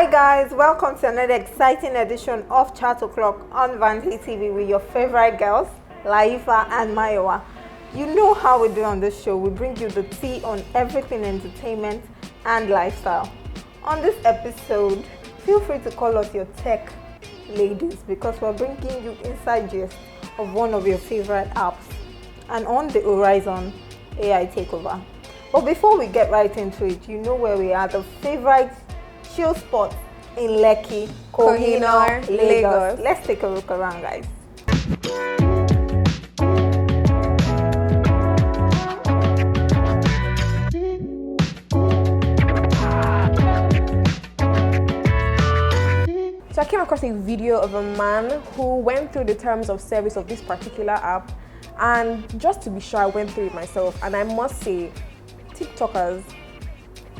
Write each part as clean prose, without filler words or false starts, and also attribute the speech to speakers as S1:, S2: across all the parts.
S1: Hi guys, welcome to another exciting edition of Chat O'Clock on Vanity TV with your favorite girls, Laifa and Mayowa. You know how we do on this show. We bring you the tea on everything entertainment and lifestyle. On this episode, feel free to call us your tech ladies because we're bringing you inside gist of one of your favorite apps and on the horizon, AI Takeover. But before we get right into it, you know where we are, the favorite chill spot in Lekki, Kohinoor, Lagos. Let's take a look around, guys.
S2: So I came across a video of a man who went through the terms of service of this particular app, and just to be sure, I went through it myself, and I must say, TikTokers,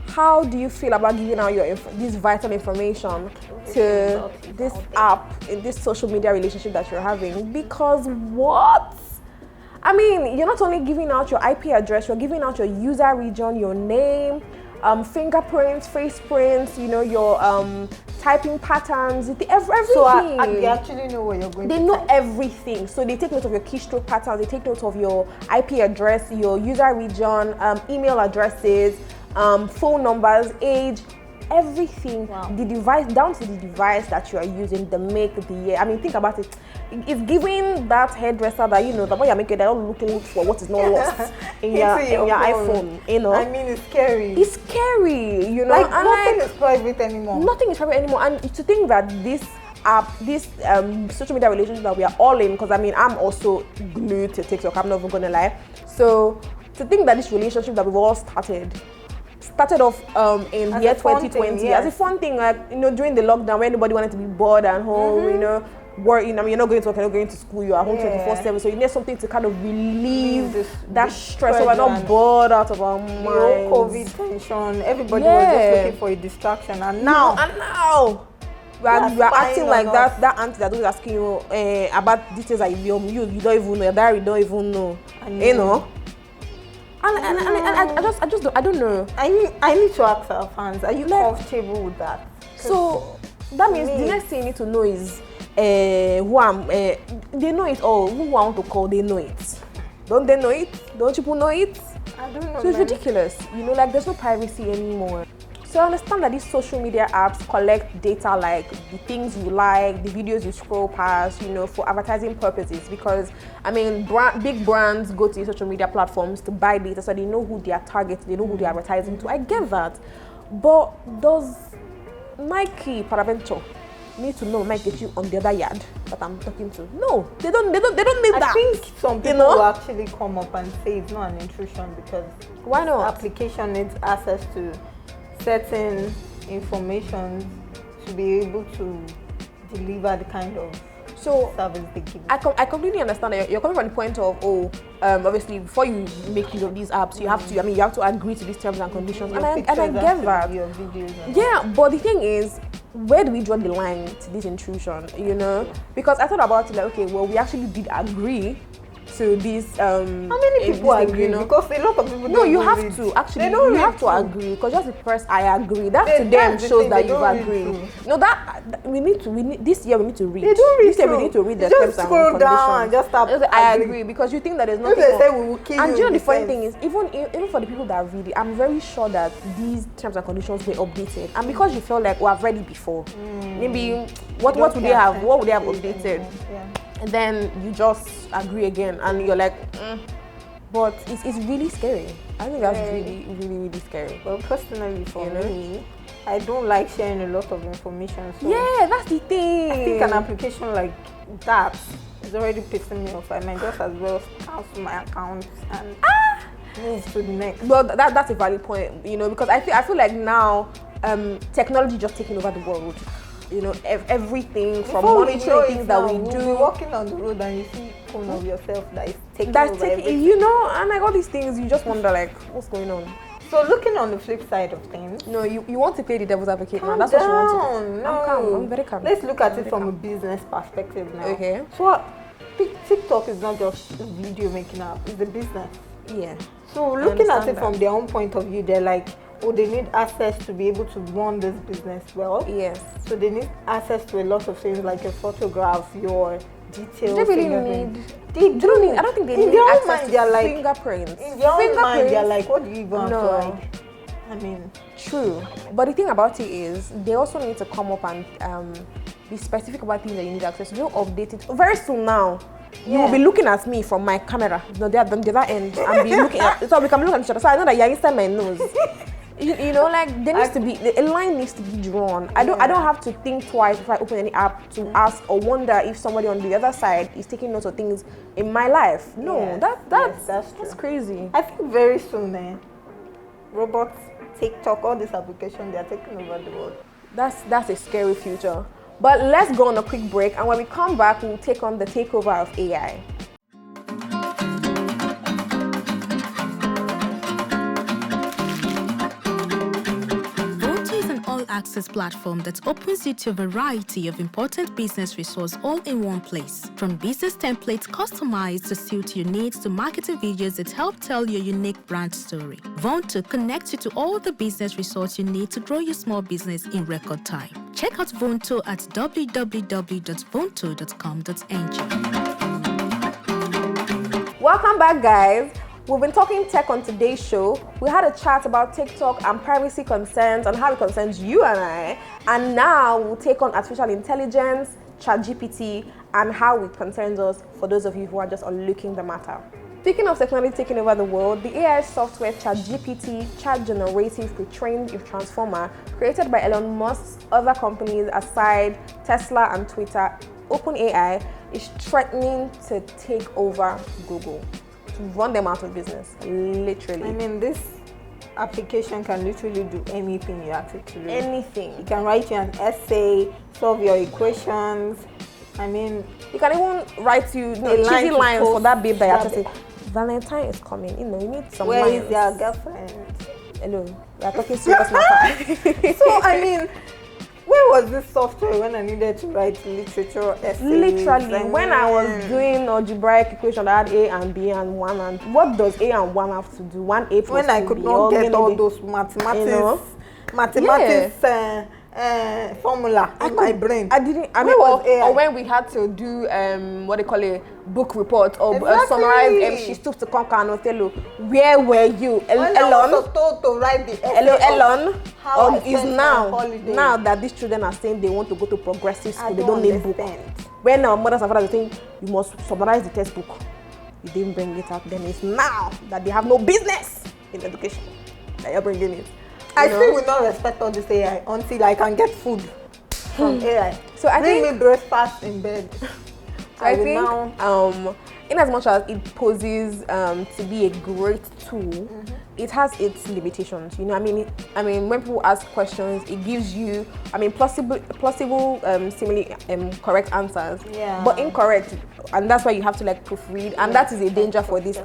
S2: how do you feel about giving out your this vital information to this app in this social media relationship that you're having? Because what? I mean, you're not only giving out your IP address, you're giving out your user region, your name, fingerprints, face prints, you know, your typing patterns, everything.
S1: So they actually know where you're going
S2: They know everything. So they take note of your keystroke patterns, they take note of your IP address, your user region, email addresses, phone numbers, age, everything.
S1: Wow.
S2: The device, down to the device that you are using, the make, the year. I mean, think about it. It's giving that hairdresser that, you know, the way you're making, they're not looking for what is not lost in your iPhone, you know.
S1: I mean, it's scary.
S2: It's scary, you know.
S1: Like, nothing is private anymore.
S2: Nothing is private anymore. And to think that this app, this social media relationship that we are all in, because I mean, I'm also glued to TikTok, I'm not even gonna lie. So to think that this relationship that we've all started off in
S1: as
S2: year 2020
S1: yes.
S2: as a fun thing, like, you know, during the lockdown when everybody wanted to be bored at home, you know, work, you know, you're not going to work, you're not going to school, you're at home 24/7, so you need something to kind of relieve that stress, so we're not bored out of our minds.
S1: The whole COVID tension, everybody was just looking for a distraction, and now
S2: we are acting like that auntie that was asking you about details that you don't even know, your diary don't even know, you know. And I don't know.
S1: I need to ask our fans, are you comfortable with that?
S2: So that means the next thing you need to know is who I'm. They know it all. Who I want to call, they know it. Don't they know it? Don't people know it?
S1: I don't know.
S2: So it's ridiculous. You know, like there's no privacy anymore. So I understand that these social media apps collect data like the things you like, the videos you scroll past, you know, for advertising purposes. Because, I mean, big brands go to social media platforms to buy data so they know who they are targeting, they know who they are advertising to. I get that. But does Nike, Paravento, need to know might get you on the other yard that I'm talking to? No, they don't need that.
S1: I think some people will actually come up and say it's not an intrusion because
S2: why not?
S1: The application needs access to certain information to be able to deliver the kind of service they give.
S2: I completely understand that you're coming from the point of obviously before you make use of these apps, you have to agree to these terms and conditions, and I get that.
S1: Your videos
S2: yeah, but the thing is, where do we draw the line to this intrusion? You know, because I thought about it like, okay, well, we actually did agree to this. How
S1: many people agree? You know? Because a lot of people.
S2: No, you have to actually. You have to agree because just the press, I agree. That to them shows that you've agreed. No, that we need this year we need to read.
S1: They don't read.
S2: This year we need to read the
S1: terms
S2: and
S1: scroll
S2: conditions.
S1: Down and just start.
S2: I agree because you think that there's nothing.
S1: They say we will kill you.
S2: And you know the funny thing is, even for the people that read it, I'm very sure that these terms and conditions were updated. And because you felt like I've read it before, maybe what would they have? What would they have updated?
S1: Yeah.
S2: And then you just agree again, and you're like, but it's really scary. I think that's really scary.
S1: Well, personally for me, I don't like sharing a lot of information. So
S2: yeah, that's the thing.
S1: I think an application like that is already pissing me off. I might just as well cancel my account and move to the next.
S2: Well, that's a valid point, you know, because I feel like now technology just taking over the world. You know, everything from monitoring things that we do.
S1: You're walking on the road and you see phone of yourself that is taking over everything.
S2: You know, and like all these things, you just wonder like, what's going on?
S1: So looking on the flip side of things.
S2: No, you want to play the devil's advocate now.
S1: That's
S2: what you want to do.
S1: No.
S2: I'm calm. I'm very calm.
S1: Let's look at it from a business perspective now.
S2: Okay.
S1: So TikTok is not just a video making app, it's a business.
S2: Yeah.
S1: So looking at it from their own point of view, they're like, they need access to be able to run this business well.
S2: Yes.
S1: So they need access to a lot of things like your photographs, your details.
S2: Do they really
S1: fingerprints.
S2: need?
S1: They
S2: They don't need. I don't think they
S1: In
S2: need
S1: their own
S2: access
S1: mind,
S2: to
S1: they're like
S2: fingerprints.
S1: In their own mind, they're
S2: Fingerprints?
S1: like, what do you even have to
S2: No.
S1: hide? I mean,
S2: True, but the thing about it is, they also need to come up and be specific about things that you need access to. Don't update it very soon now. You will be looking at me from my camera, the other end, and be looking at, so we can look at each other. So I know that you're inside my nose. You know, like there needs to be a line needs to be drawn. I don't have to think twice if I open any app to ask or wonder if somebody on the other side is taking notes of things in my life. No, that's crazy.
S1: I think very soon, robots, TikTok, all these applications, they are taking over the world.
S2: That's a scary future. But let's go on a quick break, and when we come back, we'll take on the takeover of AI.
S3: Access platform that opens you to a variety of important business resources all in one place. From business templates customized to suit your needs to marketing videos that help tell your unique brand story. Vonto connects you to all the business resources you need to grow your small business in record time. Check out Vonto at www.vonto.com.ng.
S2: Welcome back, guys. We've been talking tech on today's show. We had a chat about TikTok and privacy concerns and how it concerns you and I. And now we'll take on artificial intelligence, ChatGPT, and how it concerns us for those of you who are just unlooking the matter. Speaking of technology taking over the world, the AI software ChatGPT, Chat Generative Pre-trained Transformer, created by Elonmusk's other companies aside Tesla and Twitter, Openai, is threatening to take over Google. To run them out of business, literally.
S1: I mean, this application can literally do anything you ask it to do.
S2: Anything.
S1: It can write you an essay, solve your equations. I mean,
S2: you can even write you cheesy lines for that babe that you have to say. Valentine is coming. You know, you need some
S1: Where
S2: lines.
S1: is your girlfriend?
S2: Hello, we are talking serious matter.
S1: So I mean, where was this software when I needed to write literature essays?
S2: Literally, when I was doing algebraic equation, I had A and B and 1 and what does A and 1 have to do? 1A plus
S1: when I could not get all those mathematics formula in my brain.
S2: I didn't. I mean, or when we had to do what they call a book report or summarize she stooped to conquer and Othello. Where were you,
S1: Elon? I was told to write the essay.
S2: Elon is now that these children are saying they want to go to progressive school, they don't need book. When our mothers and fathers think you must summarize the textbook, you didn't bring it up. Then it's now that they have no business in education that you're bringing it.
S1: I still will not respect all this AI until I can get food from AI.
S2: So I
S1: bring me breakfast in bed.
S2: So I think in as much as it poses to be a great tool, it has its limitations. You know, I mean, when people ask questions, it gives you, plausible, seemingly correct answers, but incorrect, and that's why you have to proofread, and that is a danger for this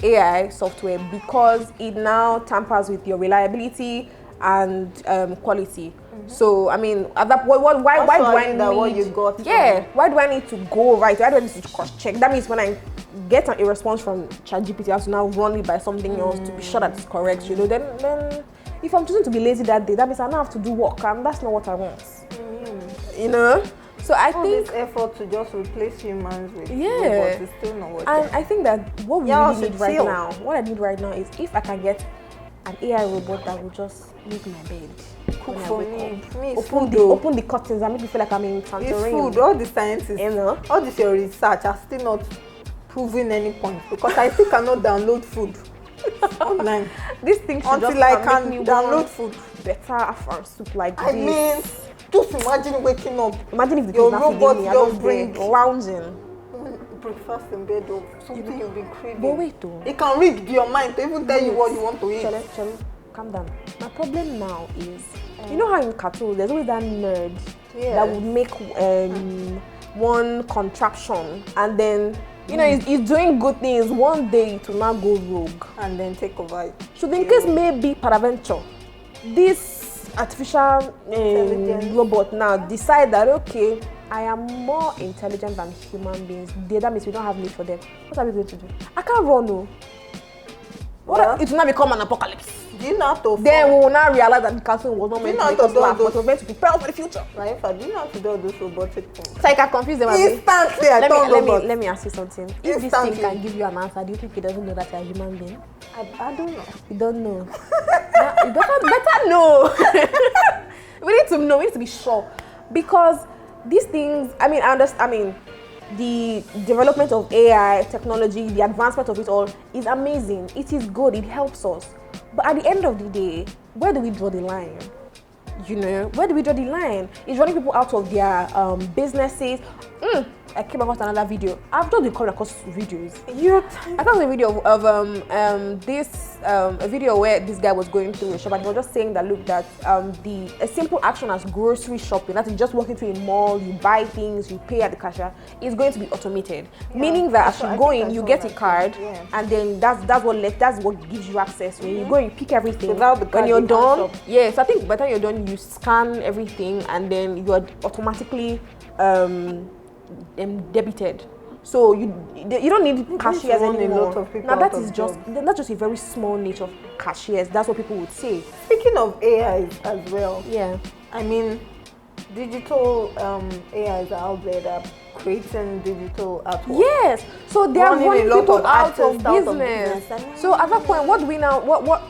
S2: AI software because it now tampers with your reliability and quality. So at that point, why do I need
S1: what you got?
S2: Why do I need to go right? Why do I need to cross check? That means when I get a response from ChatGPT, I have to now run it by something else to be sure that it's correct. You know, then if I'm choosing to be lazy that day, that means I don't have to do work, and that's not what I want. You know. So I think
S1: this effort to just replace humans with robots is still not working.
S2: And I think that what we really need right now, what I need right now is if I can get an AI robot that will just make my bed,
S1: cook for me,
S2: open the curtains and make me feel like I'm in Santorini.
S1: It's food. All the scientists, all this your research are still not proving any point because I still cannot download food online.
S2: This thing should
S1: until I can download food.
S2: Better Afar soup like this.
S1: I mean, just imagine waking up.
S2: Imagine if the
S1: your robot just
S2: bring lounging.
S1: Breakfast in bed or something you've been craving.
S2: But wait though.
S1: It can read your mind to even tell you what you want to eat.
S2: Shall calm down. My problem now is, you know how in cartoons there's always that nerd that would make one contraption and then you know he's doing good things. One day it will now go rogue
S1: and then take over.
S2: Should in case maybe peradventure this artificial robot now decide that okay, I am more intelligent than human beings. That means we don't have need for them. What are we going to do? I can't run, no. It will not become an apocalypse.
S1: Do Do you know how to
S2: Then we will now realize that the cartoon was not meant to make us laugh, but it was meant to prepare us for the future.
S1: Like, do you know how to do all those robotic things?
S2: So I can confuse them.
S1: Instantly,
S2: Let me ask you something. If this thing can give you an answer, do you think it doesn't know that you're a human being?
S1: I don't know.
S2: You don't know. You better know. We need to know. We need to be sure, because these things. I mean, I understand. I mean, the development of AI technology, the advancement of it all is amazing. It is good. It helps us. But at the end of the day, where do we draw the line? You know, where do we draw the line? It's running people out of their businesses. I came across another video. I've done the come across videos. I found a video of a video where this guy was going through a shop and he was just saying that look, that a simple action as grocery shopping, that is just walking through a mall, you buy things, you pay at the cashier, is going to be automated. Meaning that as you go in, you get a card, and then that's what gives you access. When you go and you pick everything.
S1: Without the card,
S2: when you're done, yes, I think by the time you're done, you scan everything and then you are automatically debited. So you don't need cashiers anymore. Now that's just a very small niche of cashiers. That's what people would say.
S1: Speaking of AI as well.
S2: Yeah.
S1: I mean, digital AIs are out there that are creating digital artwork.
S2: Yes. So they are running people out of business. So at that point, what do we now?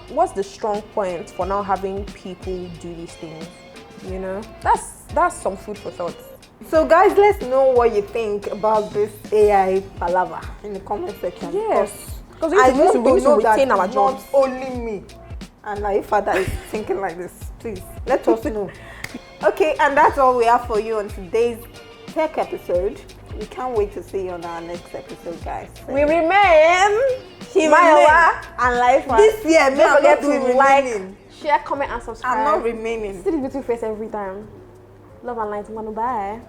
S2: What's the strong point for now having people do these things? You know, that's some food for thought.
S1: So guys, let's know what you think about this AI palaver in the comment section.
S2: Yes, because
S1: I want to know
S2: retain
S1: that
S2: our
S1: it's
S2: jobs.
S1: not only me and my father is thinking like this. Please let us know. Okay, and that's all we have for you on today's tech episode. We can't wait to see you on our next episode, guys.
S2: We remain Mayowa and Life.
S1: This year,
S2: don't forget to
S1: remaining.
S2: share, comment, and subscribe.
S1: I'm not remaining.
S2: See the beautiful face every time. Love and light. Bye.